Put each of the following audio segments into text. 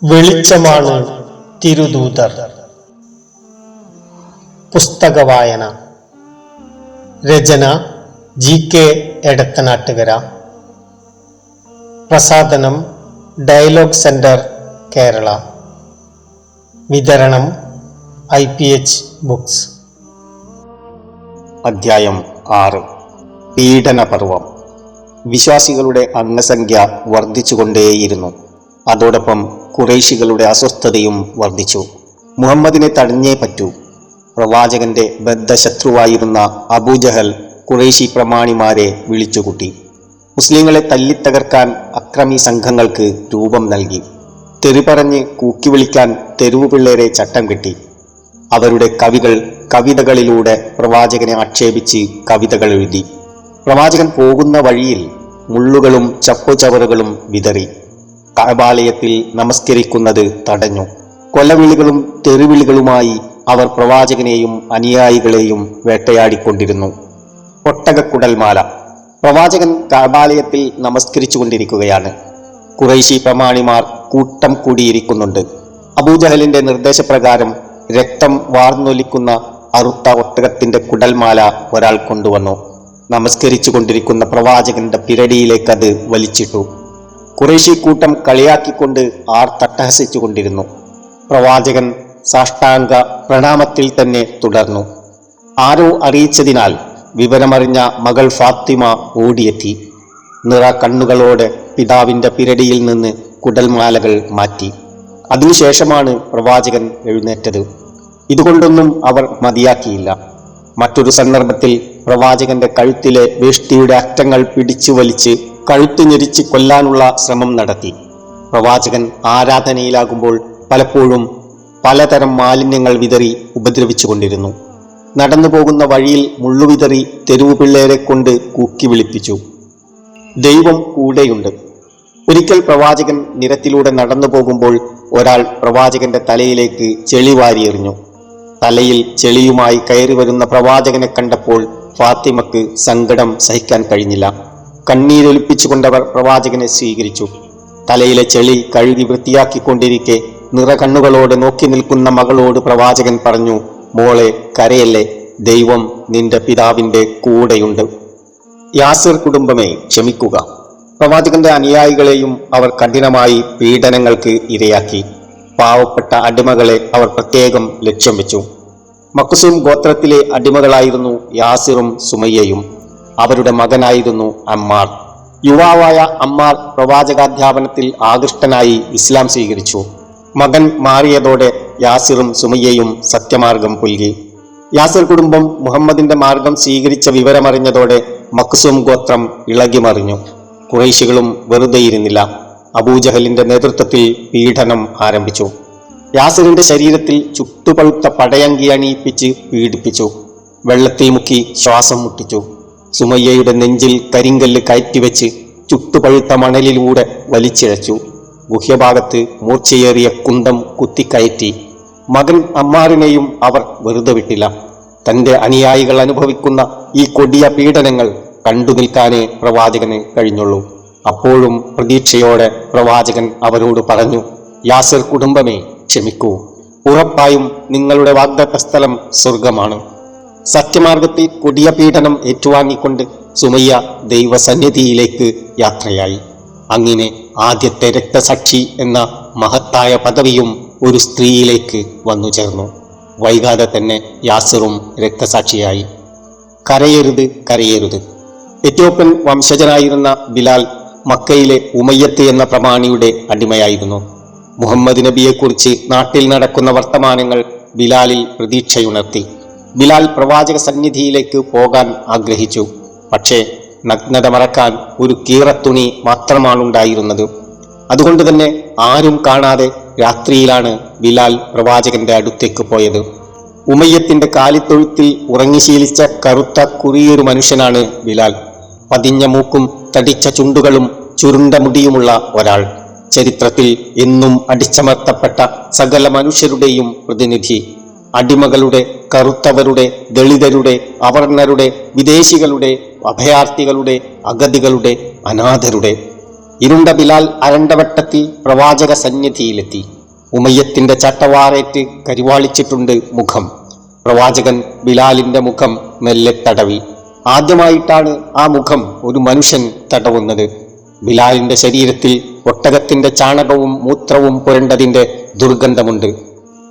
വെളിച്ചമാണ് തിരുദൂതർ. പുസ്തക വായന. രചന GK എടത്തനാട്ടുകര. പ്രസാധനം ഡയലോഗ് സെന്റർ കേരള. വിതരണം IPH ബുക്സ്. അധ്യായം 6. പീഡനപർവം. വിശ്വാസികളുടെ അംഗസംഖ്യ വർദ്ധിച്ചുകൊണ്ടേയിരുന്നു. അതോടൊപ്പം ഖുറൈശികളുടെ അസ്വസ്ഥതയും വർദ്ധിച്ചു. മുഹമ്മദിനെ തടഞ്ഞേ പറ്റൂ. പ്രവാചകന്റെ ബദ്ധശത്രുവായിരുന്ന അബൂജഹൽ ഖുറൈശി പ്രമാണിമാരെ വിളിച്ചുകൂട്ടി. മുസ്ലിങ്ങളെ തല്ലിത്തകർക്കാൻ അക്രമി സംഘങ്ങൾക്ക് രൂപം നൽകി. തെറിപറഞ്ഞ് കൂക്കി വിളിക്കാൻ തെരുവു പിള്ളേരെ ചട്ടം കെട്ടി. അവരുടെ കവിതകളിലൂടെ പ്രവാചകനെ ആക്ഷേപിച്ച് കവിതകൾ എഴുതി. പ്രവാചകൻ പോകുന്ന വഴിയിൽ മുള്ളുകളും ചപ്പുചവറുകളും വിതറി. കഅബാലയത്തിൽ നമസ്കരിക്കുന്നത് തടഞ്ഞു. കൊലവിളികളും തെറിവിളികളുമായി അവർ പ്രവാചകനെയും അനുയായികളെയും വേട്ടയാടിക്കൊണ്ടിരുന്നു. ഒട്ടകക്കുടൽമാല. പ്രവാചകൻ കഅബാലയത്തിൽ നമസ്കരിച്ചു കൊണ്ടിരിക്കുകയാണ്. ഖുറൈശി പ്രമാണിമാർ കൂട്ടം കൂടിയിരിക്കുന്നുണ്ട്. അബൂജഹലിന്റെ നിർദ്ദേശപ്രകാരം രക്തം വാർന്നൊലിക്കുന്ന അറുത്ത ഒട്ടകത്തിന്റെ കുടൽമാല ഒരാൾ കൊണ്ടുവന്നു. നമസ്കരിച്ചു കൊണ്ടിരിക്കുന്ന പ്രവാചകന്റെ പിരടിയിലേക്കത് വലിച്ചിട്ടു. ഖുറൈശി കൂട്ടം കളിയാക്കിക്കൊണ്ട് ആർത്തട്ടഹസിച്ചു കൊണ്ടിരുന്നു. പ്രവാചകൻ സാഷ്ടാംഗ പ്രണാമത്തിൽ തന്നെ തുടർന്നു. ആരോ അറിയിച്ചതിനാൽ വിവരമറിഞ്ഞ മകൾ ഫാത്തിമ ഓടിയെത്തി. നിറ കണ്ണുകളോടെ പിതാവിന്റെ പിരടിയിൽ നിന്ന് കുടൽമാലകൾ മാറ്റി. അതിനുശേഷമാണ് പ്രവാചകൻ എഴുന്നേറ്റത്. ഇതുകൊണ്ടൊന്നും അവർ മതിയാക്കിയില്ല. മറ്റൊരു സന്ദർഭത്തിൽ പ്രവാചകന്റെ കഴുത്തിലെ വേഷ്ടിയുടെ അറ്റങ്ങൾ പിടിച്ചു വലിച്ച് കഴുത്ത് ഞെരിച്ച് കൊല്ലാനുള്ള ശ്രമം നടത്തി. പ്രവാചകൻ ആരാധനയിലാകുമ്പോൾ പലപ്പോഴും പലതരം മാലിന്യങ്ങൾ വിതറി ഉപദ്രവിച്ചുകൊണ്ടിരുന്നു. നടന്നു പോകുന്ന വഴിയിൽ മുള്ളുവിതറി തെരുവു പിള്ളേരെ കൊണ്ട് കൂക്കി വിളിപ്പിച്ചു. ദൈവം കൂടെയുണ്ട്. ഒരിക്കൽ പ്രവാചകൻ നിരത്തിലൂടെ നടന്നു പോകുമ്പോൾ ഒരാൾ പ്രവാചകന്റെ തലയിലേക്ക് ചെളി വാരിയെറിഞ്ഞു. തലയിൽ ചെളിയുമായി കയറി വരുന്ന പ്രവാചകനെ കണ്ടപ്പോൾ ഫാത്തിമക്ക് സങ്കടം സഹിക്കാൻ കഴിഞ്ഞില്ല. കണ്ണീരൊലിപ്പിച്ചുകൊണ്ടവർ പ്രവാചകനെ സ്വീകരിച്ചു. തലയിലെ ചെളി കഴുകി വൃത്തിയാക്കിക്കൊണ്ടിരിക്കെ നിറകണ്ണുകളോടെ നോക്കി നിൽക്കുന്ന മകളോട് പ്രവാചകൻ പറഞ്ഞു, മോളെ കരയല്ലേ, ദൈവം നിന്റെ പിതാവിന്റെ കൂടെയുണ്ട്. യാസിർ കുടുംബമേ ക്ഷമിക്കുക. പ്രവാചകന്റെ അനുയായികളെയും അവർ കഠിനമായി പീഡനങ്ങൾക്ക് ഇരയാക്കി. പാവപ്പെട്ട അടിമകളെ അവർ പ്രത്യേകം ലക്ഷ്യം വെച്ചു. മഖ്സൂം ഗോത്രത്തിലെ അടിമകളായിരുന്നു യാസിറും സുമയ്യയും. അവരുടെ മകനായിരുന്നു അമ്മാർ. യുവാവായ അമ്മാർ പ്രവാചകാധ്യാപനത്തിൽ ആകൃഷ്ടനായി ഇസ്ലാം സ്വീകരിച്ചു. മകൻ മാറിയതോടെ യാസിറും സുമയ്യയും സത്യമാർഗം പുൽകി. യാസിർ കുടുംബം മുഹമ്മദിന്റെ മാർഗം സ്വീകരിച്ച വിവരമറിഞ്ഞതോടെ മഖ്സൂം ഗോത്രം ഇളകിമറിഞ്ഞു. ഖുറൈശികളും വെറുതെയിരുന്നില്ല. അബൂജഹലിന്റെ നേതൃത്വത്തിൽ പീഡനം ആരംഭിച്ചു. യാസിറിന്റെ ശരീരത്തിൽ ചുട്ടുപഴുത്ത പടയങ്കി അണിയിപ്പിച്ച് പീഡിപ്പിച്ചു. വെള്ളത്തിൽ മുക്കി ശ്വാസം മുട്ടിച്ചു. സുമയ്യയുടെ നെഞ്ചിൽ കരിങ്കല്ല് കയറ്റിവെച്ച് ചുട്ടുപഴുത്ത മണലിലൂടെ വലിച്ചിഴച്ചു. ഗുഹ്യഭാഗത്ത് മൂർച്ചയേറിയ കുന്തം കുത്തിക്കയറ്റി. മകൻ അമ്മാറിനെയും അവർ വെറുതെ വിട്ടില്ല. തന്റെ അനുയായികൾ അനുഭവിക്കുന്ന ഈ കൊടിയ പീഡനങ്ങൾ കണ്ടു നിൽക്കാനേ പ്രവാചകന് കഴിഞ്ഞുള്ളൂ. അപ്പോഴും പ്രതീക്ഷയോടെ പ്രവാചകൻ അവരോട് പറഞ്ഞു, യാസിർ കുടുംബമേ ക്ഷമിക്കൂ. ഉറപ്പായും നിങ്ങളുടെ വാഗ്ദത്ത സ്ഥലം സ്വർഗമാണ്. സത്യമാർഗത്തിൽ കൊടിയ പീഡനം ഏറ്റുവാങ്ങിക്കൊണ്ട് സുമയ്യ ദൈവസന്നിധിയിലേക്ക് യാത്രയായി. അങ്ങനെ ആദ്യത്തെ രക്തസാക്ഷി എന്ന മഹത്തായ പദവിയും ഒരു സ്ത്രീയിലേക്ക് വന്നു ചേർന്നു. വൈകാതെ തന്നെ യാസിറും രക്തസാക്ഷിയായി. കരയരുത്, കരയരുത്. എത്യോപ്യൻ വംശജനായിരുന്ന ബിലാൽ മക്കയിലെ ഉമയ്യത്ത് എന്ന പ്രമാണിയുടെ അടിമയായിരുന്നു. മുഹമ്മദ് നബിയെക്കുറിച്ച് നാട്ടിൽ നടക്കുന്ന വർത്തമാനങ്ങൾ ബിലാലിൽ പ്രതീക്ഷയുണർത്തി. ബിലാൽ പ്രവാചക സന്നിധിയിലേക്ക് പോകാൻ ആഗ്രഹിച്ചു. പക്ഷേ നഗ്നത മറക്കാൻ ഒരു കീറത്തുണി മാത്രമാണുണ്ടായിരുന്നത്. അതുകൊണ്ട് തന്നെ ആരും കാണാതെ രാത്രിയിലാണ് ബിലാൽ പ്രവാചകന്റെ അടുത്തേക്ക് പോയത്. ഉമയ്യത്തിന്റെ കാലിത്തൊഴുത്തിൽ ഉറങ്ങിശീലിച്ച കറുത്ത കുറിയൊരു മനുഷ്യനാണ് ബിലാൽ. പതിഞ്ഞ മൂക്കും തടിച്ച ചുണ്ടുകളും ചുരുണ്ട മുടിയുമുള്ള ഒരാൾ. ചരിത്രത്തിൽ എന്നും അടിച്ചമർത്തപ്പെട്ട സകല മനുഷ്യരുടെയും പ്രതിനിധി. അടിമകളുടെ, കറുത്തവരുടെ, ദളിതരുടെ, അവർണരുടെ, വിദേശികളുടെ, അഭയാർത്ഥികളുടെ, അഗതികളുടെ, അനാഥരുടെ. ഇരുണ്ട ബിലാൽ അരണ്ടവട്ടത്തിൽ പ്രവാചക സന്നിധിയിലെത്തി. ഉമയ്യത്തിന്റെ ചട്ടവാറേറ്റ് കരിവാളിച്ചിട്ടുണ്ട് മുഖം. പ്രവാചകൻ ബിലാലിന്റെ മുഖം മെല്ലെ തടവി. ആദ്യമായിട്ടാണ് ആ മുഖം ഒരു മനുഷ്യൻ തടവുന്നത്. ബിലാലിന്റെ ശരീരത്തിൽ ഒട്ടകത്തിന്റെ ചാണകവും മൂത്രവും പുരണ്ടതിന്റെ ദുർഗന്ധമുണ്ട്.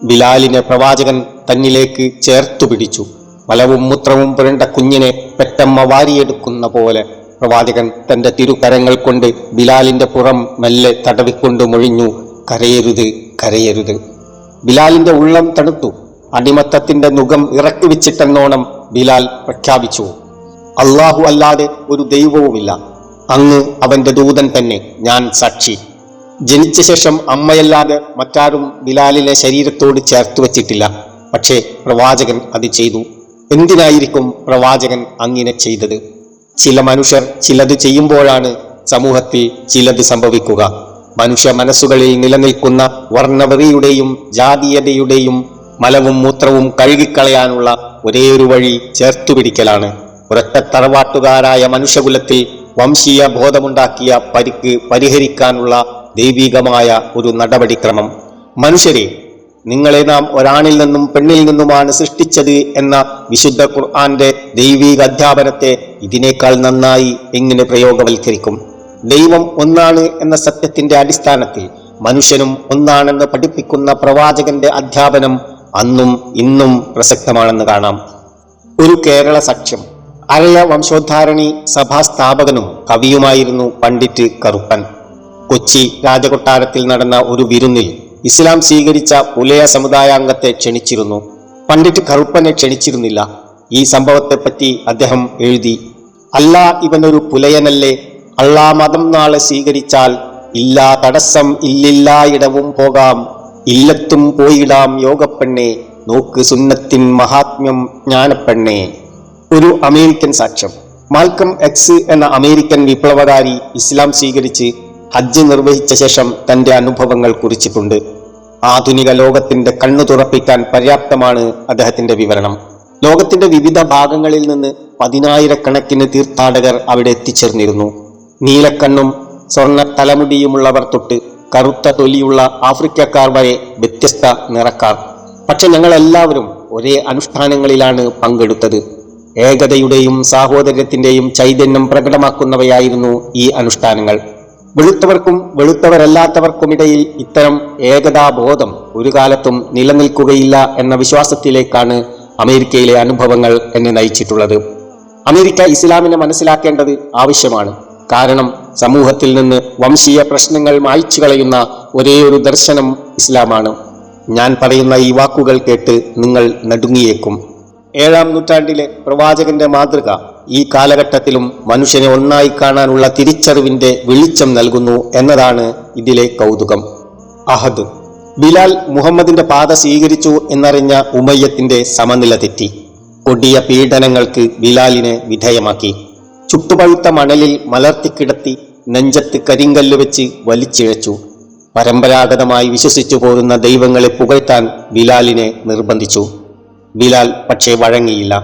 ബിലാലിനെ പ്രവാചകൻ തന്നിലേക്ക് ചേർത്തു പിടിച്ചു. മലവും മൂത്രവും പുരണ്ട കുഞ്ഞിനെ പെറ്റമ്മ വാരിയെടുക്കുന്ന പോലെ പ്രവാചകൻ തന്റെ തിരുകരങ്ങൾ കൊണ്ട് ബിലാലിന്റെ പുറം മെല്ലെ തടവിക്കൊണ്ട് മൊഴിഞ്ഞു, കരയരുത്, കരയരുത്. ബിലാലിന്റെ ഉള്ളം തണുത്തു. അടിമത്തത്തിന്റെ നുകം ഇറക്കി വെച്ചിട്ടെന്നോണം ബിലാൽ പ്രഖ്യാപിച്ചു, അല്ലാഹു അല്ലാതെ ഒരു ദൈവവുമില്ല, അങ്ങ് അവന്റെ ദൂതൻ തന്നെ, ഞാൻ സാക്ഷി. ജനിച്ച ശേഷം അമ്മയല്ലാതെ മറ്റാരും ബിലാലിനെ ശരീരത്തോട് ചേർത്ത് വച്ചിട്ടില്ല. പക്ഷേ പ്രവാചകൻ അത് ചെയ്തു. എന്തിനായിരിക്കും പ്രവാചകൻ അങ്ങനെ ചെയ്തത്? ചില മനുഷ്യർ ചിലത് ചെയ്യുമ്പോഴാണ് സമൂഹത്തിൽ ചിലത് സംഭവിക്കുക. മനുഷ്യ മനസ്സുകളിൽ നിലനിൽക്കുന്ന വർണ്ണവെറിയുടെയും ജാതീയതയുടെയും മലവും മൂത്രവും കഴുകിക്കളയാനുള്ള ഒരേയൊരു വഴി ചേർത്തുപിടിക്കലാണ്. ഒരൊറ്റ തറവാട്ടുകാരായ മനുഷ്യകുലത്തിൽ വംശീയ ബോധമുണ്ടാക്കിയ പരിക്ക് പരിഹരിക്കാനുള്ള ദൈവികമായ ഒരു നടപടിക്രമം. മനുഷ്യരെ, നിങ്ങളെ നാം ഒരാണിൽ നിന്നും പെണ്ണിൽ നിന്നുമാണ് സൃഷ്ടിച്ചത് എന്ന വിശുദ്ധ ഖുർആന്റെ ദൈവിക അധ്യാപനത്തെ ഇതിനേക്കാൾ നന്നായി എങ്ങനെ പ്രയോഗവൽക്കരിക്കും? ദൈവം ഒന്നാണ് എന്ന സത്യത്തിന്റെ അടിസ്ഥാനത്തിൽ മനുഷ്യനും ഒന്നാണെന്ന് പഠിപ്പിക്കുന്ന പ്രവാചകന്റെ അധ്യാപനം അന്നും ഇന്നും പ്രസക്തമാണെന്ന് കാണാം. ഒരു കേരള സാക്ഷ്യം. അരയ വംശോദ്ധാരണി സഭാ സ്ഥാപകനും കവിയുമായിരുന്നു പണ്ഡിറ്റ് കറുപ്പൻ. കൊച്ചി രാജകൊട്ടാരത്തിൽ നടന്ന ഒരു വിരുന്നിൽ ഇസ്ലാം സ്വീകരിച്ച പുലയ സമുദായാംഗത്തെ ക്ഷണിച്ചിരുന്നു. പണ്ഡിറ്റ് കറുപ്പനെ ക്ഷണിച്ചിരുന്നില്ല. ഈ സംഭവത്തെപ്പറ്റി അദ്ദേഹം എഴുതി, അല്ലാ ഇവനൊരു പുലയനല്ലേ, അള്ളാ മതം നാളെ സ്വീകരിച്ചാൽ ഇല്ലാ തടസ്സം ഇല്ലില്ലായിടവും പോകാം, ഇല്ലത്തും പോയിടാം യോഗപ്പെണ്ണേ, നോക്ക് സുന്നത്തിൻ മഹാത്മ്യം ജ്ഞാനപ്പെണ്ണേ. ഒരു അമേരിക്കൻ സാക്ഷ്യം. മാൽക്കം എക്സ് എന്ന അമേരിക്കൻ വിപ്ലവകാരി ഇസ്ലാം സ്വീകരിച്ച് ഹജ്ജ് നിർവഹിച്ച ശേഷം തന്റെ അനുഭവങ്ങൾ കുറിച്ചിട്ടുണ്ട്. ആധുനിക ലോകത്തിന്റെ കണ്ണു തുറപ്പിക്കാൻ പര്യാപ്തമാണ് അദ്ദേഹത്തിന്റെ വിവരണം. ലോകത്തിന്റെ വിവിധ ഭാഗങ്ങളിൽ നിന്ന് 10,000-കണക്കിന് തീർത്ഥാടകർ അവിടെ എത്തിച്ചേർന്നിരുന്നു. നീലക്കണ്ണും സ്വർണ്ണ തലമുടിയുമുള്ളവർ തൊട്ട് കറുത്ത തൊലിയുള്ള ആഫ്രിക്കക്കാർ വരെ വ്യത്യസ്ത നിറക്കാർ. പക്ഷെ ഞങ്ങളെല്ലാവരും ഒരേ അനുഷ്ഠാനങ്ങളിലാണ് പങ്കെടുത്തത്. ഏകതയുടെയും സാഹോദര്യത്തിന്റെയും ചൈതന്യം പ്രകടമാക്കുന്നവയായിരുന്നു ഈ അനുഷ്ഠാനങ്ങൾ. വെളുത്തവർക്കും വെളുത്തവരല്ലാത്തവർക്കുമിടയിൽ ഇത്തരം ഏകതാബോധം ഒരു കാലത്തും നിലനിൽക്കുകയില്ല എന്ന വിശ്വാസത്തിലേക്കാണ് അമേരിക്കയിലെ അനുഭവങ്ങൾ എന്നെ നയിച്ചിട്ടുള്ളത്. അമേരിക്ക ഇസ്ലാമിനെ മനസ്സിലാക്കേണ്ടത് ആവശ്യമാണ്. കാരണം സമൂഹത്തിൽ നിന്ന് വംശീയ പ്രശ്നങ്ങൾ മായ്ച്ചു കളയുന്ന ഒരേയൊരു ദർശനം ഇസ്ലാമാണ്. ഞാൻ പറയുന്ന ഈ വാക്കുകൾ കേട്ട് നിങ്ങൾ നടുങ്ങിയേക്കും. 7-ാം നൂറ്റാണ്ടിലെ പ്രവാചകന്റെ മാതൃക ഈ കാലഘട്ടത്തിലും മനുഷ്യനെ ഒന്നായി കാണാനുള്ള തിരിച്ചറിവിന്റെ വെളിച്ചം നൽകുന്നു എന്നതാണ് ഇതിലെ കൗതുകം. അഹദ്. ബിലാൽ മുഹമ്മദിന്റെ പാത സ്വീകരിച്ചു എന്നറിഞ്ഞ ഉമയ്യത്തിന്റെ സമനില തെറ്റി. കൊടിയ പീഡനങ്ങൾക്ക് ബിലാലിനെ വിധേയമാക്കി. ചുട്ടുപഴുത്ത മണലിൽ മലർത്തിക്കിടത്തി നെഞ്ചത്ത് കരിങ്കല്ല് വെച്ച് വലിച്ചിഴച്ചു. പരമ്പരാഗതമായി വിശ്വസിച്ചു പോരുന്ന ദൈവങ്ങളെ പുകഴ്ത്താൻ ബിലാലിനെ നിർബന്ധിച്ചു. ബിലാൽ പക്ഷേ വഴങ്ങിയില്ല.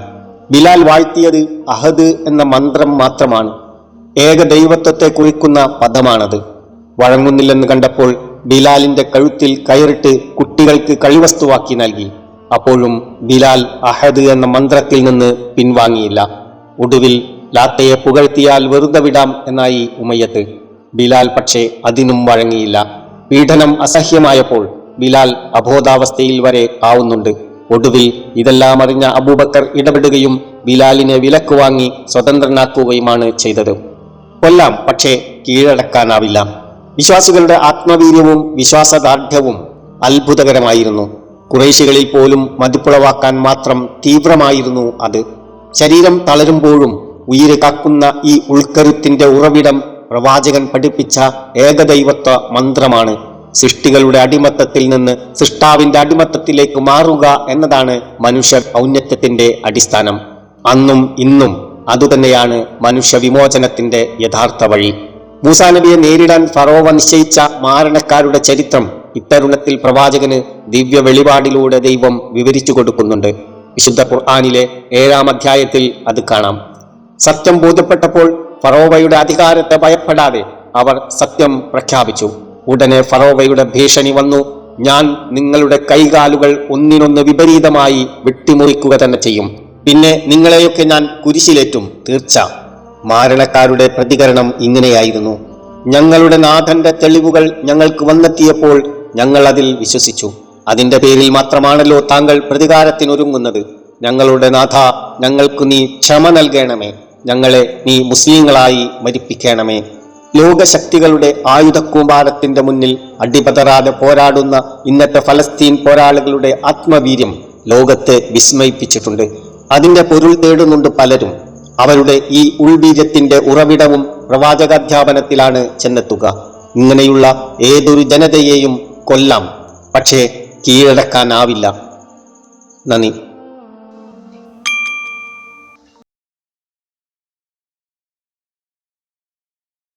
ബിലാൽ വാഴ്ത്തിയത് അഹദ് എന്ന മന്ത്രം മാത്രമാണ്. ഏക ദൈവത്വത്തെ കുറിക്കുന്ന പദമാണത്. വഴങ്ങുന്നില്ലെന്ന് കണ്ടപ്പോൾ ബിലാലിന്റെ കഴുത്തിൽ കയറിട്ട് കുട്ടികൾക്ക് കളിവസ്തുവാക്കി നൽകി. അപ്പോഴും ബിലാൽ അഹദ് എന്ന മന്ത്രത്തിൽ നിന്ന് പിൻവാങ്ങിയില്ല. ഒടുവിൽ ലാത്തയെ പുകഴ്ത്തിയാൽ വെറുതെ വിടാം എന്നായി ഉമയ്യത്ത്. ബിലാൽ പക്ഷേ അതിനും വഴങ്ങിയില്ല. പീഡനം അസഹ്യമായപ്പോൾ ബിലാൽ അബോധാവസ്ഥയിൽ വരെ ആവുന്നുണ്ട്. ഒടുവിൽ ഇതെല്ലാം അറിഞ്ഞ അബൂബക്കർ ഇടപെടുകയും ബിലാലിനെ വിലക്ക് വാങ്ങി സ്വതന്ത്രനാക്കുകയുമാണ് ചെയ്തത്. കൊല്ലാം, പക്ഷേ കീഴടക്കാനാവില്ല. വിശ്വാസികളുടെ ആത്മവീര്യവും വിശ്വാസദാർഢ്യവും അത്ഭുതകരമായിരുന്നു. ഖുറൈശികളിൽ പോലും മതിപ്പുളവാക്കാൻ മാത്രം തീവ്രമായിരുന്നു അത്. ശരീരം തളരുമ്പോഴും ഉയിര് കാക്കുന്ന ഈ ഉൾക്കരുത്തിന്റെ ഉറവിടം പ്രവാചകൻ പഠിപ്പിച്ച ഏകദൈവത്വ മന്ത്രമാണ്. സൃഷ്ടികളുടെ അടിമത്തത്തിൽ നിന്ന് സൃഷ്ടാവിന്റെ അടിമത്തത്തിലേക്ക് മാറുക എന്നതാണ് മനുഷ്യ ഔന്നത്യത്തിന്റെ അടിസ്ഥാനം. അന്നും ഇന്നും അതുതന്നെയാണ് മനുഷ്യ വിമോചനത്തിന്റെ യഥാർത്ഥ വഴി. മൂസാ നബിയെ നേരിടാൻ ഫറോവ നിശ്ചയിച്ച മാരണക്കാരുടെ ചരിത്രം ഇത്തരുണത്തിൽ പ്രവാചകന് ദിവ്യ വെളിപാടിലൂടെ ദൈവം വിവരിച്ചു കൊടുക്കുന്നുണ്ട്. വിശുദ്ധ ഖുർആനിലെ 7-ാം അധ്യായത്തിൽ അത് കാണാം. സത്യം ബോധ്യപ്പെട്ടപ്പോൾ ഫറോവയുടെ അധികാരത്തെ ഭയപ്പെടാതെ അവർ സത്യം പ്രഖ്യാപിച്ചു. ഉടനെ ഫറോവയുടെ ഭീഷണി വന്നു. ഞാൻ നിങ്ങളുടെ കൈകാലുകൾ ഒന്നിനൊന്ന് വിപരീതമായി വെട്ടിമുറിക്കുക തന്നെ ചെയ്യും. പിന്നെ നിങ്ങളെയൊക്കെ ഞാൻ കുരിശിലേറ്റും, തീർച്ച. മാരണക്കാരുടെ പ്രതികരണം ഇങ്ങനെയായിരുന്നു: ഞങ്ങളുടെ നാഥന്റെ തെളിവുകൾ ഞങ്ങൾക്ക് വന്നെത്തിയപ്പോൾ ഞങ്ങൾ അതിൽ വിശ്വസിച്ചു. അതിന്റെ പേരിൽ മാത്രമാണല്ലോ താങ്കൾ പ്രതികാരത്തിനൊരുങ്ങുന്നത്. ഞങ്ങളുടെ നാഥ, ഞങ്ങൾക്ക് നീ ക്ഷമ നൽകണമേ. ഞങ്ങളെ നീ മുസ്ലിങ്ങളായി മരിപ്പിക്കണമേ. ലോകശക്തികളുടെ ആയുധക്കൂമ്പാരത്തിന്റെ മുന്നിൽ അടിപതറാതെ പോരാടുന്ന ഇന്നത്തെ ഫലസ്തീൻ പോരാളികളുടെ ആത്മവീര്യം ലോകത്തെ വിസ്മയിപ്പിച്ചിട്ടുണ്ട്. അതിന്റെ പൊരുൾ തേടുന്നുണ്ട് പലരും. അവരുടെ ഈ ഉൾബീജത്തിന്റെ ഉറവിടവും പ്രവാചകാധ്യാപനത്തിലാണ് ചെന്നെത്തുക. ഇങ്ങനെയുള്ള ഏതൊരു ജനതയെയും കൊല്ലാം, പക്ഷേ കീഴടക്കാനാവില്ല. നന്ദി.